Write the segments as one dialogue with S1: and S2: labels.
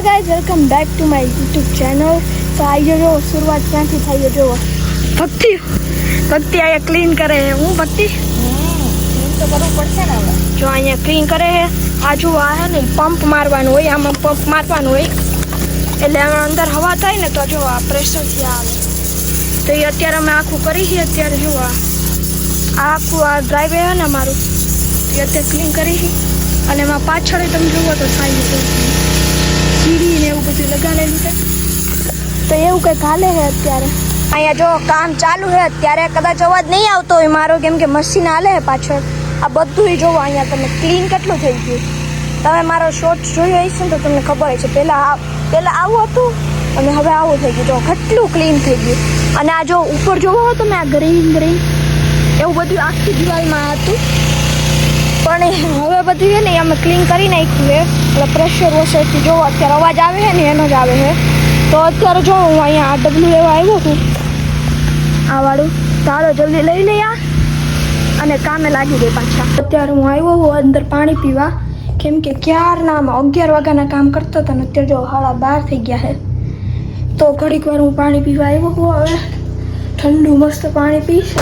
S1: Guys welcome back to my YouTube channel. तो आइए जो शुरुआत क्यांથી થઈ જો ભક્તિ આયા ક્લીન કરે હે હું ભક્તિ
S2: તો કરવું પડશે ને હવે
S1: જો અહીંયા ક્લીન કરે હે આ જો આ હે ને પંપ મારવાનું હોય આમાં પંપ મારવાનું હોય એટલે આમાં અંદર હવા થાય ને તો જો આ પ્રેશર થી આવે તો એ અત્યારે અમે આખું કરી છે અત્યારે જો આ આખું આ ડ્રાઈવે હે ને મારું એ અત્યારે ક્લીન કરી છે અને એમાં પાછળ તમે જુઓ તો થાય છે સીડી ને એવું બધું લગાડેલું છે તો એવું કંઈક હાલે છે અત્યારે અહીંયા જો કામ ચાલુ છે અત્યારે કદાચ અવાજ નહીં આવતો હોય મારો કેમ કે મશીન હાલે છે પાછળ આ બધું જોવો અહીંયા તમે ક્લીન કેટલું થઈ ગયું તમે મારો શોર્ટ જોયો હશે ને તો તમને ખબર છે પહેલાં આવું હતું અને હવે આવું થઈ ગયું જો કેટલું ક્લીન થઈ ગયું અને આ જો ઉપર જોવો તમે આ ગ્રીન એવું બધું આખી દિવાલમાં હતું પણ હવે બધું છે ને અમે ક્લીન કરી નાખ્યું છે એટલે પ્રેશર વોશરથી જો અત્યારે અવાજ આવે છે ને એનો જ આવે છે તો અત્યારે જો હું અહીંયા આ ડબલું લેવા આવ્યો છું આ વાળું તારો જલ્દી લઈ લઈ આ અને કામે લાગી ગઈ પાછા અત્યારે હું આવ્યો હું અંદર પાણી પીવા કેમ કે ક્યારના 11 વાગ્યાના કામ કરતા હતા ને અત્યારે જો 12:30 થઈ ગયા છે તો ઘડીક વાર હું પાણી પીવા આવ્યો હું હવે ઠંડુ મસ્ત પાણી પીશ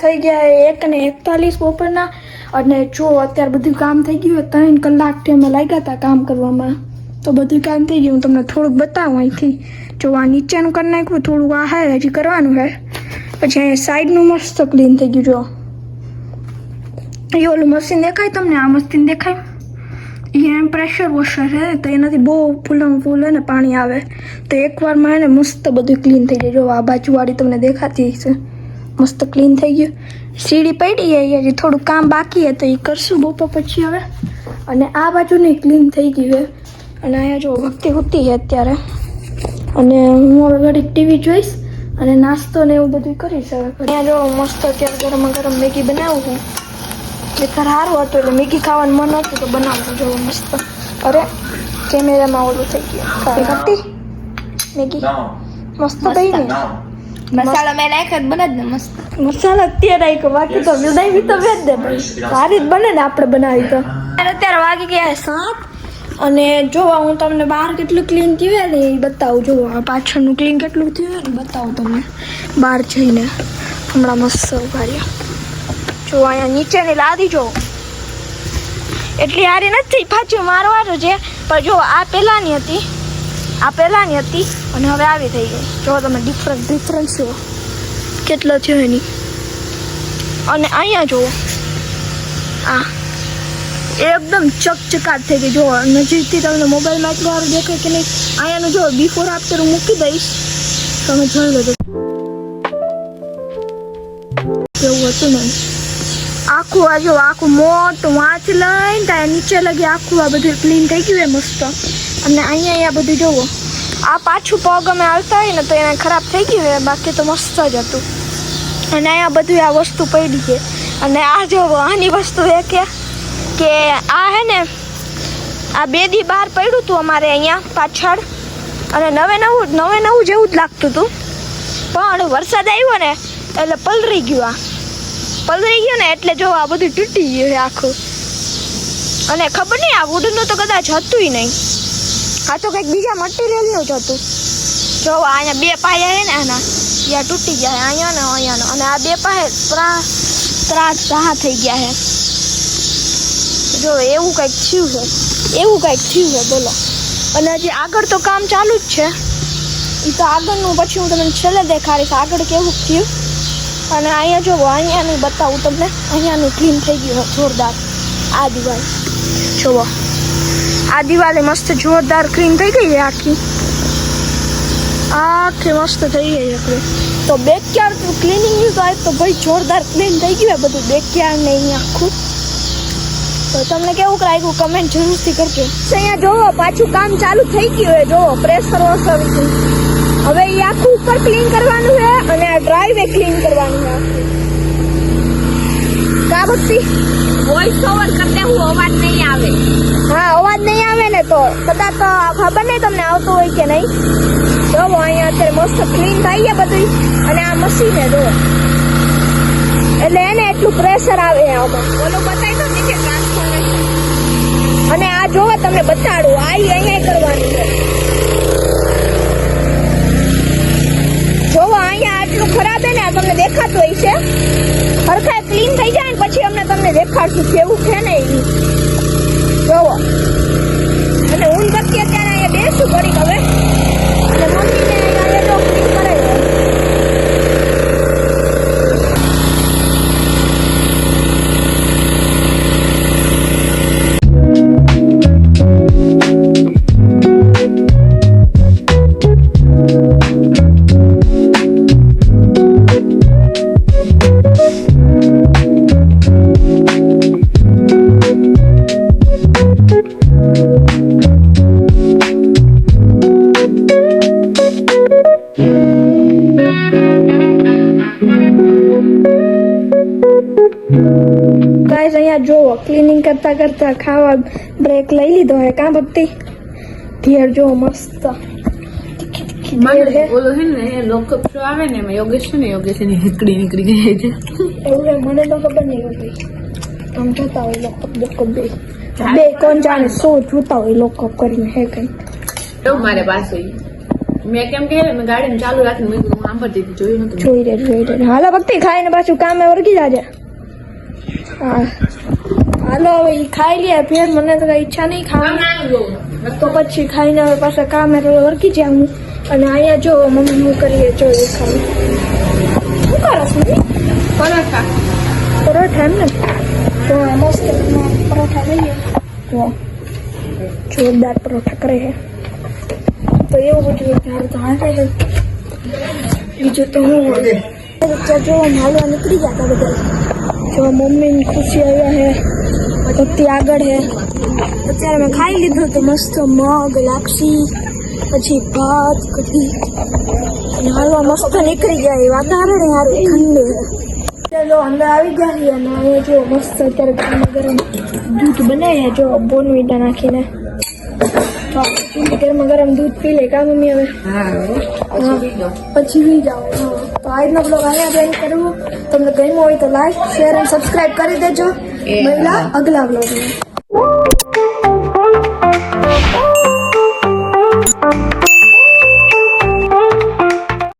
S1: થઈ ગયા 1:41 બપોરના અને જો અત્યારે બધું કામ થઈ ગયું 3 કલાકથી અમે લાગ્યા હતા કામ કરવામાં તો બધું કામ થઈ ગયું હું તમને થોડુંક બતાવું અહીંથી જો આ નીચેનું કરી નાખ્યું થોડુંક આ હે હજી કરવાનું છે પછી અહીંયા સાઈડનું મસ્ત ક્લીન થઈ ગયું જો એ ઓલું મશીન દેખાય તમને આ મશીન દેખાય એમ પ્રેશર વોશર છે તો એનાથી બહુ ફૂલ ને પાણી આવે તો એકવારમાં એને મસ્ત બધું ક્લીન થઈ જાય જો આ બાજુવાળી તમને દેખાતી હશે મસ્ત ક્લીન થઈ ગયું સીડી પડી હજી થોડું કામ બાકી છે તો એ કરશું બપોર પછી હવે અને આ બાજુની ક્લીન થઈ ગયું છે અને અહીંયા જો ભક્તિ હોતી છે અત્યારે અને હું હવે ઘડીક ટીવી જોઈશ અને નાસ્તો ને એવું બધું કરીશ હવે અહીંયા જો મસ્ત અત્યારે ગરમ મેગી બનાવું છું એટલે સારું હતું એટલે મેગી ખાવાનું મન હતું તો બનાવવું જો મસ્ત અરે કેમેરામાં ઓલું થઈ ગયું ભક્તિ મેગી મસ્ત થઈ ને
S2: મસાલો મેં નાખ્યો બને જ ને મસ્ત
S1: મસાલા અત્યારે નાખ્યો બાકી તો બનાવી તો વેચ દે ભાઈ સારી જ બને ને આપણે બનાવી તો અત્યારે વાગી ગયા 7 અને જોવા હું તમને બહાર કેટલું ક્લીન થયું ને એ બતાવું જો આ પાછળનું ક્લીન કેટલું થયું ને બતાવું તમને બહાર જઈને હમણાં મસ્ત ઉભા રહ્યા જો અહીંયા નીચેની લાદી જો એટલી સારી નથી પાછું મારવાનું છે પણ જો આ પહેલાંની હતી અને હવે આવી થઈ ગઈ જો તમે ડિફરન્સ જુઓ કેટલો થયો એની અને અહીંયા જુઓ આ એકદમ ચકચકાટ થઈ ગઈ જો નજીકથી તમને મોબાઈલમાં એટલું સારું દેખાય કે નહીં અહીંયાનું જો બિફોર આફ્ટર હું મૂકી દઈશ તમે જોઈ લેજો કેવું હતું ને આખું આ જો આખું મોટું વાંચ લઈને ત્યાં નીચે લગી આખું આ બધું ક્લીન થઈ ગયું એ મસ્ત અને અહીંયા બધું જોવો આ પાછું પગ અમે આવતા હોય ને તો એને ખરાબ થઈ ગયું હોય બાકી તો મસ્ત જ હતું અને અહીંયા બધું આ વસ્તુ પડી છે અને આ જોવો આની વસ્તુ એ કે આ હે ને આ 2 દી બહાર પડ્યું હતું અમારે અહીંયા પાછળ અને નવે નવું જેવું જ લાગતું હતું પણ વરસાદ આવ્યો ને એટલે પલળી ગયું ને એટલે જો આ બધું તૂટી ગયું છે આખું અને ખબર નહીં આ વુડનું તો કદાચ હતું નહીં આ તો કંઈક બીજા મટીરિયલનું જ હતું જો અહીંયા 2 પાયા છે ને આના ત્યાં તૂટી ગયા છે અહીંયાનો અને આ 2 પાયા ત્રાસ થઈ ગયા છે જો એવું કંઈક થયું છે બોલો અને હજી આગળ તો કામ ચાલુ જ છે એ તો આગળનું પછી હું તમને છેલ્લે દેખાડીશ આગળ કેવું થયું અને અહીંયા જો અહીંયાનું બતાવું તમને અહીંયાનું ક્લીન થઈ ગયું જોરદાર આ દિવાલ જુઓ આ દિવાલે મસ્ત જોરદાર ક્લીન થઈ ગઈ છે આખી મસ્ત થઈ ગઈ છે તો બેકયાર્ડ ક્લીનિંગ તો ભાઈ જોરદાર ક્લીન થઈ ગયું બધું બેકયાર્ડ ને અહીં આખું તો તમને કેવું લાગ્યું કમેન્ટ જરૂરથી કરજો અહીંયા જોવો પાછું કામ ચાલુ થઈ ગયું છે જોવો પ્રેશર વોશર હવે એ આખું ઉપર ક્લીન કરવાનું છે અને આ ડ્રાઈવે ક્લીન કરવાનું છે કા ભક્તિ
S2: વોઇસ ઓવર કરતે હું અવાજ નહીં આવે
S1: હા અવાજ નહીં આવે ને તો કદાચ તો ખબર નહીં તમને આવતો હોય કે નહીં તો જોવો અહીંયા અત્યારે મસ્ત ક્લીન થઈ ગયા બધું. અને આ મશીન હે જો, એટલે એને એટલું પ્રેશર આવે આમાં.
S2: ઓલું બતાવી દો નીચે ટ્રાન્સફોર્મેશન.
S1: અને આ જોવો તમને બતાડું, આ અહીંયા કરવાનું છે. જોવો અહીંયા આટલું ખરાબ હે ને, આ તમને દેખાતું હોય છે. હરખા ક્લીન થઈ જાય ને પછી અમને તમને દેખાડશું કેવું છે ને એ. જોવો, અને હું પછી અત્યારે અહીંયા બેસું પડી હવે, અને મમ્મીને અહીંયા તો ક્લીન કરે છે. ગાઈસ અહીંયા જોવો, ક્લીનિંગ કરતા કરતા ખાવા બ્રેક લઈ લીધો હે. કાં ભક્તિ ઘેર જો મસ્ત
S2: મને ઓલો હે ને એ લોકઅપ શો આવે ને એમાં યોગેશ છે ને, યોગેશ એની હિકડી નીકળી ગઈ છે.
S1: એવું હે, મને તો ખબર નહીં હોતી. આમ જોતા હોય લોકઅપ બે કોણ જાણે શું જોતા હોય લોકઅપ કરીને હે કઈ.
S2: એવું મારે પાસે મેં કેમ કે મેં ગાડીને ચાલુ રાખીને મેં કીધું સાંભળતી હતી, જોયું નતું.
S1: જોઈ રે હાલો ભક્તિ, ખાઈને પાછું કામે વર્ગી જાજે. હા હાલો હવે ઈ ખાઈ લે ફેર, મને તો કઈ ઈચ્છા નહીં ખાવાની, તો પછી ખાઈને હવે પાછા કામે વર્ગી જાય હું. અને અહીંયા જો મમ્મી હું કરીએ જો એ ખાવું. શું કરસ મમ્મી?
S2: પરોઠા
S1: પરોઠા એમ ને? તો મસ્ત પરોઠા લઈએ. જો જોરદાર પરોઠા કરે છે. તો એવું બધું ત્યારે તો હાલે છે. બીજું તો હું જો હાલવા નીકળી ગયા હતા બધા. જો મમ્મીની ખુશી આવ્યા છે, ભક્તિ આગળ છે. અત્યારે મેં ખાઈ લીધું તો મસ્ત મગ લાપસી, પછી ભાત કઢી, અને હાલવા મસ્ત નીકળી ગયા. એ વાતાવરણ સારું ઠંડુ છે. ચલો અંદર આવી ગયા છીએ અને અહીંયા જો મસ્ત અત્યારે ગરમા ગરમ દૂધ બનાવીએ જો બોર્નવિટા નાખીને. તો ગરમા ગરમ દૂધ પી લે કા મમ્મી હવે? પછી પી જાઓ. તો આજનો બ્લોગ અહીંયા એન્ડ કરવું. તમને ગમ્યો હોય તો લાઈક શેર અને સબસ્ક્રાઇબ કરી દેજો. મળ્યા અગલા બ્લોગમાં.